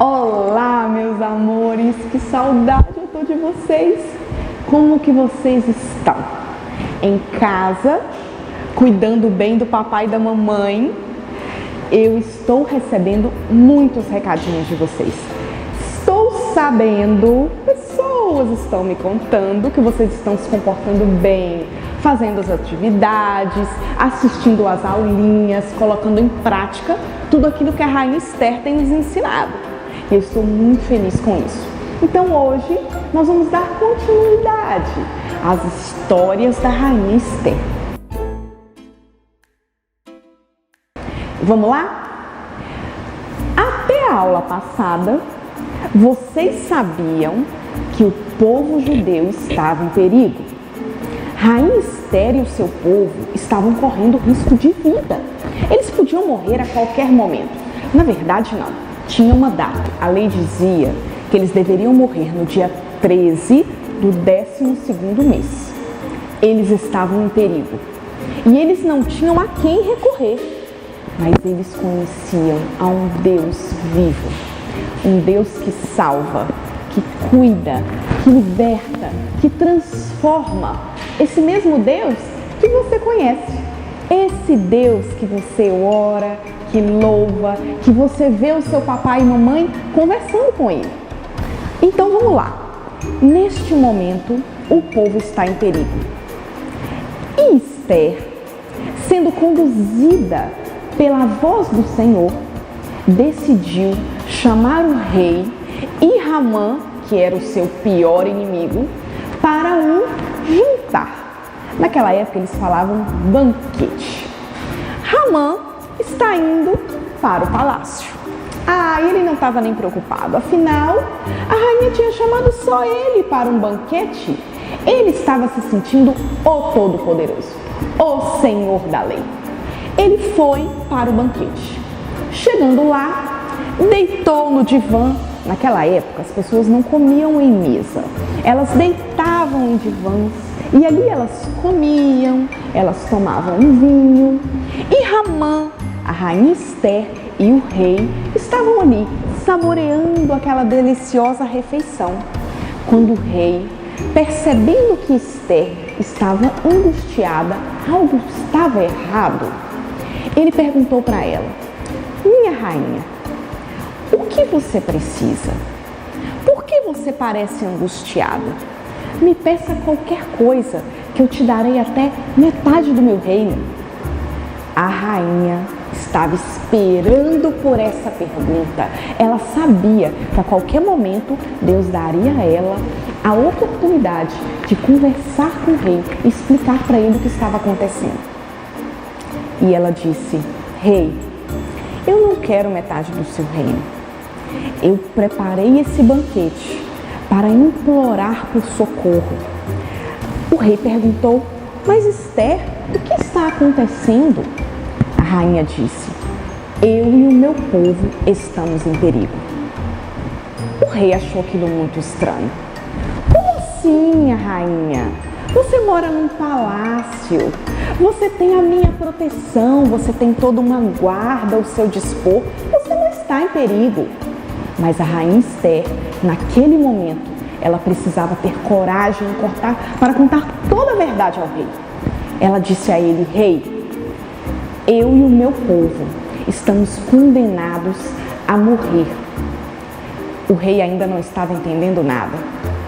Olá, meus amores, que saudade eu tô de vocês. Como que vocês estão? Em casa, cuidando bem do papai e da mamãe? Eu estou recebendo muitos recadinhos de vocês. Estou sabendo, pessoas estão me contando que vocês estão se comportando bem, fazendo as atividades, assistindo às aulinhas, colocando em prática tudo aquilo que a Rainha Esther tem nos ensinado. E eu estou muito feliz com isso. Então hoje nós vamos dar continuidade às histórias da Rainha Esther. Vamos lá? Até a aula passada, vocês sabiam que o povo judeu estava em perigo. Rainha Esther e o seu povo estavam correndo risco de vida. Eles podiam morrer a qualquer momento. Na verdade, não. Tinha uma data. A lei dizia que eles deveriam morrer no dia 13 do 12º mês. Eles estavam em perigo. E eles não tinham a quem recorrer. Mas eles conheciam a um Deus vivo. Um Deus que salva, que cuida, que liberta, que transforma. Esse mesmo Deus que você conhece. Esse Deus que você ora, que louva, que você vê o seu papai e mamãe conversando com ele. Então vamos lá. Neste momento, o povo está em perigo. E Esther, sendo conduzida pela voz do Senhor, decidiu chamar o rei e Ramã, que era o seu pior inimigo, para um jantar. Naquela época eles falavam banquete. Ramã está indo para o palácio. Ele não estava nem preocupado. Afinal, a rainha tinha chamado só ele para um banquete. Ele estava se sentindo o Todo-Poderoso, o Senhor da lei. Ele foi para o banquete. Chegando lá, deitou no divã. Naquela época, as pessoas não comiam em mesa. Elas deitavam em divãs e ali elas comiam, elas tomavam um vinho. E Ramã, a rainha Esther e o rei estavam ali, saboreando aquela deliciosa refeição. Quando o rei, percebendo que Esther estava angustiada, algo estava errado, ele perguntou para ela: minha rainha, o que você precisa? Por que você parece angustiada? Me peça qualquer coisa que eu te darei até metade do meu reino. A rainha estava esperando por essa pergunta. Ela sabia que a qualquer momento Deus daria a ela a oportunidade de conversar com o rei e explicar para ele o que estava acontecendo. E ela disse: rei, eu não quero metade do seu reino. Eu preparei esse banquete para implorar por socorro. O rei perguntou: mas Esther, o que está acontecendo? A rainha disse: eu e o meu povo estamos em perigo. O rei achou aquilo muito estranho. Como assim, minha rainha? Você mora num palácio, você tem a minha proteção, você tem toda uma guarda ao seu dispor, você não está em perigo. Mas a rainha Esther, naquele momento, ela precisava ter coragem para contar toda a verdade ao rei. Ela disse a ele: rei, eu e o meu povo estamos condenados a morrer. O rei ainda não estava entendendo nada,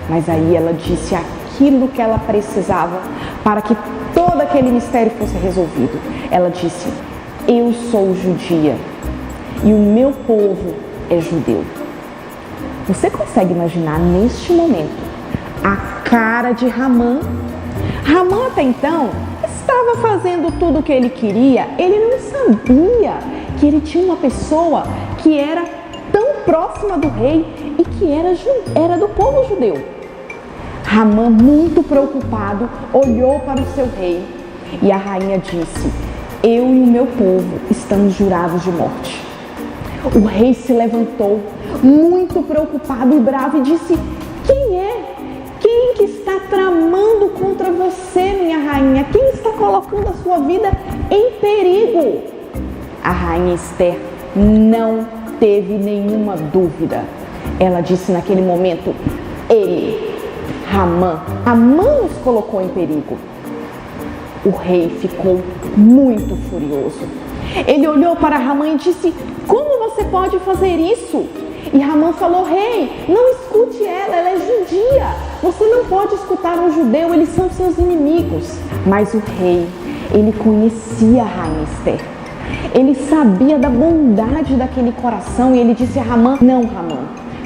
mas aí ela disse aquilo que ela precisava para que todo aquele mistério fosse resolvido. Ela disse: eu sou judia e o meu povo é judeu. Você consegue imaginar neste momento a cara de Ramã? Ramã até então estava fazendo tudo o que ele queria. Ele não sabia que ele tinha uma pessoa que era tão próxima do rei e que era do povo judeu. Ramã, muito preocupado, olhou para o seu rei e a rainha disse: eu e o meu povo estamos jurados de morte. O rei se levantou, muito preocupado e bravo, e disse: quem é? Quem que está tramando contra você, minha rainha? Quem está colocando a sua vida em perigo? A rainha Esther não teve nenhuma dúvida. Ela disse naquele momento: Amã nos colocou em perigo. O rei ficou muito furioso. Ele olhou para Ramã e disse: como você pode fazer isso? E Ramã falou: rei, não escute ela é judia. Você não pode escutar um judeu, eles são seus inimigos. Mas o rei, ele conhecia a rainha Ester. Ele sabia da bondade daquele coração e ele disse a Ramã: não, Ramã,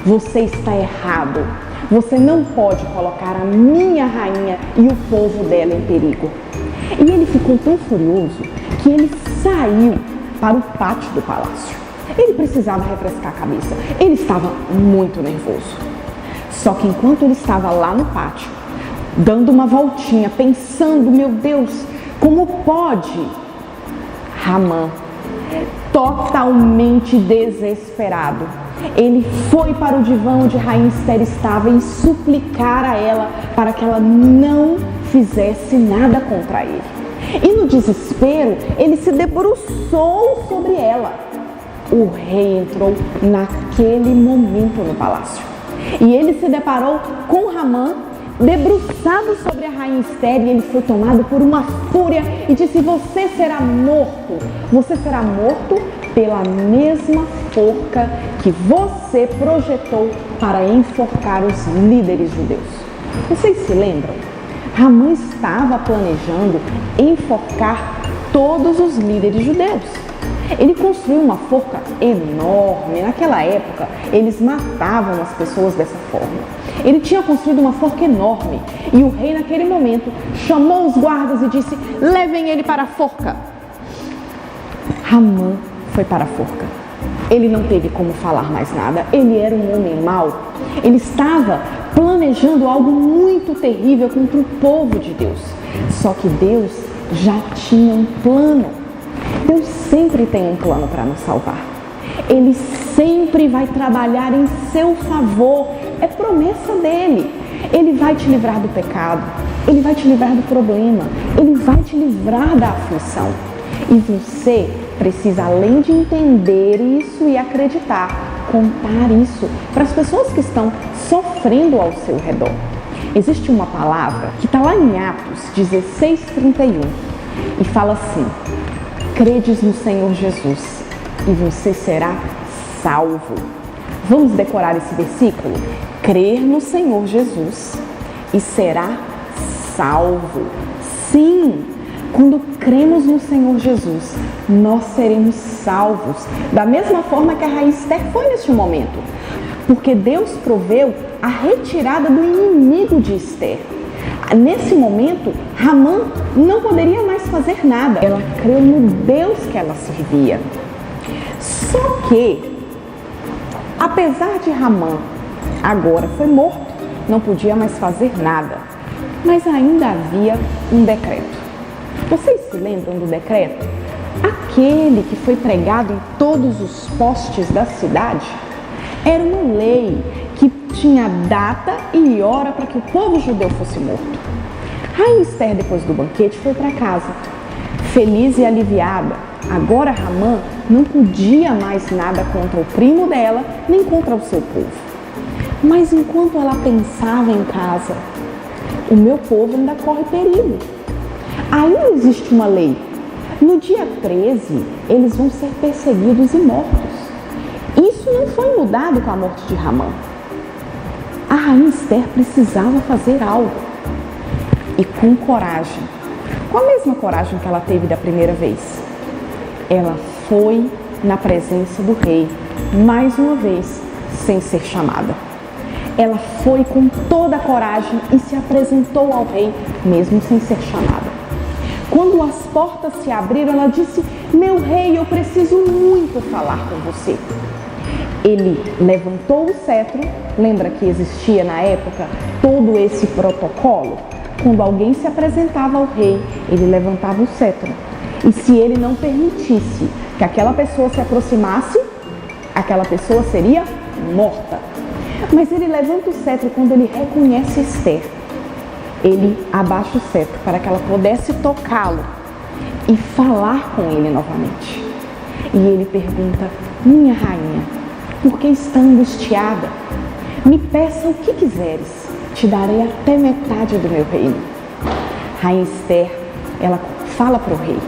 você está errado. Você não pode colocar a minha rainha e o povo dela em perigo. E ele ficou tão furioso que ele saiu para o pátio do palácio. Ele precisava refrescar a cabeça. Ele estava muito nervoso. Só que enquanto ele estava lá no pátio, dando uma voltinha, pensando: meu Deus, como pode? Ramã, totalmente desesperado, ele foi para o divã onde rainha Ester estava e suplicar a ela para que ela não fizesse nada contra ele. E no desespero, ele se debruçou sobre ela. O rei entrou naquele momento no palácio. E ele se deparou com Ramã, debruçado sobre a rainha Ester, e ele foi tomado por uma fúria e disse: você será morto. Você será morto pela mesma forca que você projetou para enforcar os líderes judeus. Vocês se lembram? Ramã estava planejando enforcar todos os líderes judeus. Ele construiu uma forca enorme. Naquela época, eles matavam as pessoas dessa forma. Ele tinha construído uma forca enorme. E o rei, naquele momento, chamou os guardas e disse: levem ele para a forca. Ramã foi para a forca. Ele não teve como falar mais nada. Ele era um homem mau. Ele estava planejando algo muito terrível contra o povo de Deus. Só que Deus já tinha um plano. Deus sempre tem um plano para nos salvar. Ele sempre vai trabalhar em seu favor. É promessa dele. Ele vai te livrar do pecado. Ele vai te livrar do problema. Ele vai te livrar da aflição. E você precisa, além de entender isso e acreditar, contar isso para as pessoas que estão sofrendo ao seu redor. Existe uma palavra que está lá em Atos 16:31 e fala assim: credes no Senhor Jesus e você será salvo. Vamos decorar esse versículo? Crer no Senhor Jesus e será salvo. Sim! Quando cremos no Senhor Jesus, nós seremos salvos, da mesma forma que a rainha Ester foi neste momento, porque Deus proveu a retirada do inimigo de Ester. Nesse momento, Ramã não poderia mais fazer nada, ela creu no Deus que ela servia. Só que, apesar de Ramã agora foi morto, não podia mais fazer nada, mas ainda havia um decreto. Vocês se lembram do decreto? Aquele que foi pregado em todos os postes da cidade. Era uma lei que tinha data e hora para que o povo judeu fosse morto. Rainha Ester, depois do banquete, foi para casa, feliz e aliviada. Agora Ramã não podia mais nada contra o primo dela, nem contra o seu povo. Mas enquanto ela pensava em casa, o meu povo ainda corre perigo. Ainda existe uma lei. No dia 13, eles vão ser perseguidos e mortos. Isso não foi mudado com a morte de Ramã. A rainha Ester precisava fazer algo. E com coragem, com a mesma coragem que ela teve da primeira vez, ela foi na presença do rei, mais uma vez, sem ser chamada. Ela foi com toda a coragem e se apresentou ao rei, mesmo sem ser chamada. Quando as portas se abriram, ela disse: meu rei, eu preciso muito falar com você. Ele levantou o cetro. Lembra que existia na época todo esse protocolo? Quando alguém se apresentava ao rei, ele levantava o cetro. E se ele não permitisse que aquela pessoa se aproximasse, aquela pessoa seria morta. Mas ele levanta o cetro quando ele reconhece Ester. Ele abaixa o cetro para que ela pudesse tocá-lo e falar com ele novamente. E ele pergunta: minha rainha, porque está angustiada. Me peça o que quiseres, te darei até metade do meu reino. Rainha Esther, ela fala para o rei: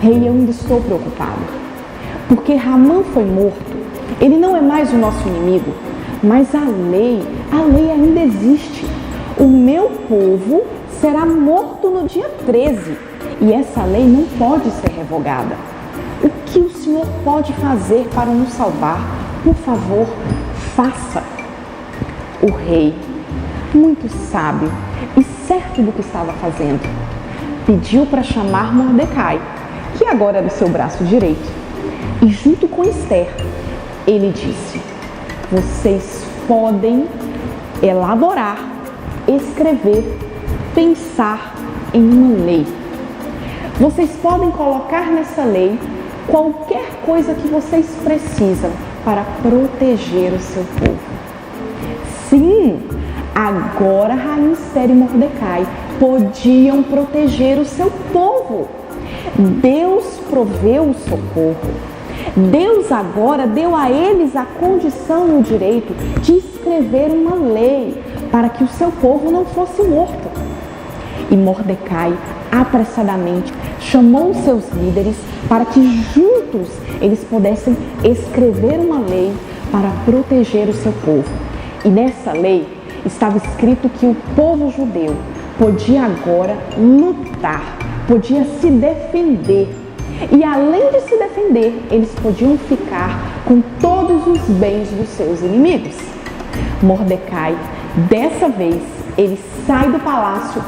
rei, eu ainda estou preocupada, porque Ramã foi morto, ele não é mais o nosso inimigo, mas a lei ainda existe. O meu povo será morto no dia 13 e essa lei não pode ser revogada. O que o Senhor pode fazer para nos salvar? Por favor, faça. O rei, muito sábio e certo do que estava fazendo, pediu para chamar Mordecai, que agora era o seu braço direito, e junto com Esther, ele disse: vocês podem elaborar, escrever, pensar em uma lei. Vocês podem colocar nessa lei qualquer coisa que vocês precisam para proteger o seu povo. Sim, agora Rainha Esther e Mordecai podiam proteger o seu povo. Deus proveu o socorro. Deus agora deu a eles a condição e o direito de escrever uma lei para que o seu povo não fosse morto. E Mordecai apressadamente chamou os seus líderes para que juntos eles pudessem escrever uma lei para proteger o seu povo. E nessa lei estava escrito que o povo judeu podia agora lutar, podia se defender. E além de se defender, eles podiam ficar com todos os bens dos seus inimigos. Mordecai, dessa vez, ele sai do palácio,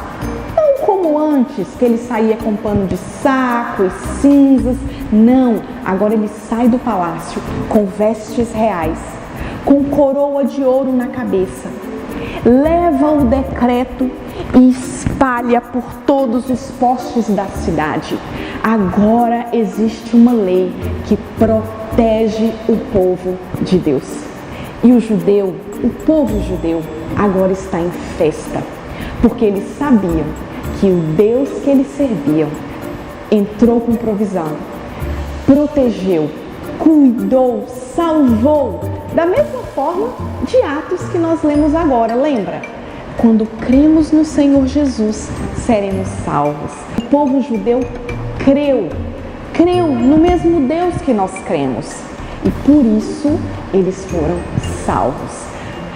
não como antes, que ele saía com pano de saco e cinzas. Não, agora ele sai do palácio com vestes reais, com coroa de ouro na cabeça. Leva o decreto e espalha por todos os postes da cidade. Agora existe uma lei que protege o povo de Deus. E o judeu, o povo judeu, agora está em festa, porque eles sabiam que o Deus que eles serviam entrou com provisão, protegeu, cuidou, salvou, da mesma forma de Atos que nós lemos agora, lembra? Quando cremos no Senhor Jesus, seremos salvos. O povo judeu creu no mesmo Deus que nós cremos. E por isso eles foram salvos.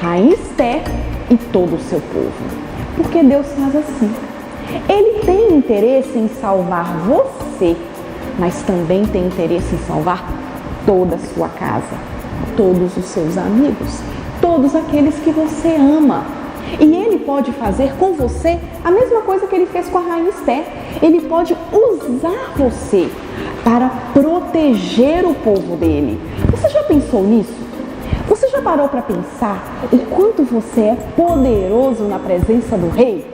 Rainha Esther e todo o seu povo. Porque Deus faz assim. Ele tem interesse em salvar você, mas também tem interesse em salvar toda a sua casa, todos os seus amigos, todos aqueles que você ama. E Ele pode fazer com você a mesma coisa que Ele fez com a Rainha Esther. Ele pode usar você para proteger o povo dele. Você já pensou nisso? Você já parou para pensar o quanto você é poderoso na presença do Rei?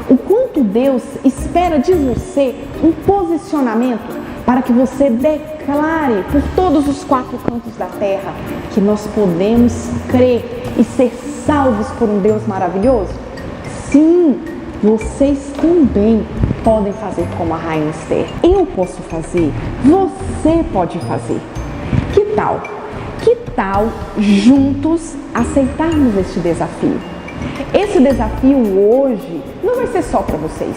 O quanto Deus espera de você um posicionamento para que você declare por todos os 4 cantos da terra que nós podemos crer e ser salvos por um Deus maravilhoso? Sim, vocês também podem fazer como a Rainha Esther. Eu posso fazer, você pode fazer. Que tal? Que tal juntos aceitarmos este desafio? Esse desafio hoje não vai ser só para vocês,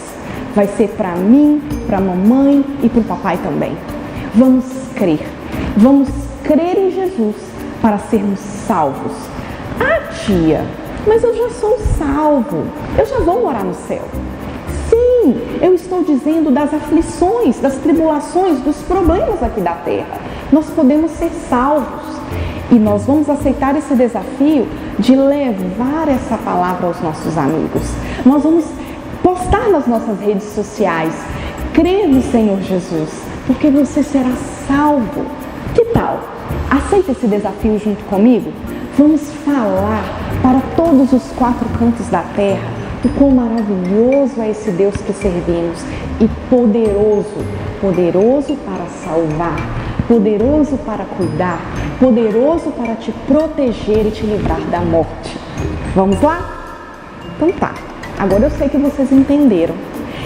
vai ser para mim, para a mamãe e para o papai também. Vamos crer em Jesus para sermos salvos. Ah, tia, mas eu já sou salvo, eu já vou morar no céu. Sim, eu estou dizendo das aflições, das tribulações, dos problemas aqui da terra. Nós podemos ser salvos. E nós vamos aceitar esse desafio de levar essa palavra aos nossos amigos. Nós vamos postar nas nossas redes sociais, crer no Senhor Jesus, porque você será salvo. Que tal? Aceita esse desafio junto comigo? Vamos falar para todos os 4 cantos da terra o quão maravilhoso é esse Deus que servimos e poderoso para salvar, poderoso para cuidar, poderoso para te proteger e te livrar da morte. Vamos lá? Então tá, agora eu sei que vocês entenderam.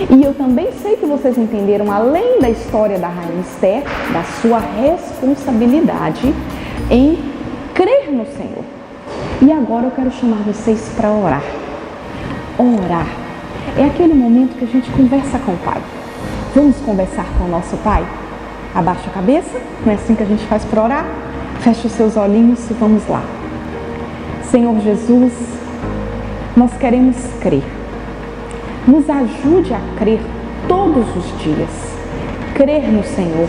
E eu também sei que vocês entenderam, além da história da Rainha Esther, da sua responsabilidade em crer crer no Senhor. E agora eu quero chamar vocês para orar. Orar é aquele momento que a gente conversa com o Pai. Vamos conversar com o nosso Pai? Abaixa a cabeça, não é assim que a gente faz para orar? Feche os seus olhinhos e vamos lá. Senhor Jesus, nós queremos crer. Nos ajude a crer todos os dias. Crer no Senhor.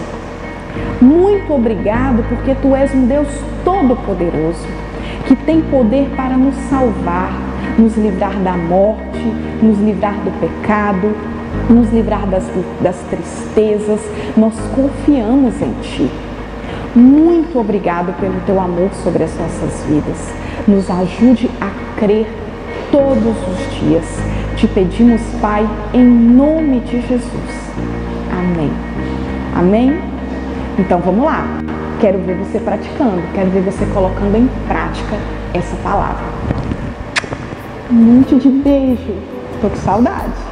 Muito obrigado porque Tu és um Deus todo-poderoso, que tem poder para nos salvar, nos livrar da morte, nos livrar do pecado, nos livrar das tristezas. Nós confiamos em Ti. Muito obrigado pelo Teu amor sobre as nossas vidas. Nos ajude a crer todos os dias. Te pedimos, Pai, em nome de Jesus. Amém. Amém? Então vamos lá. Quero ver você praticando, quero ver você colocando em prática essa palavra. Um monte de beijo. Tô com saudade.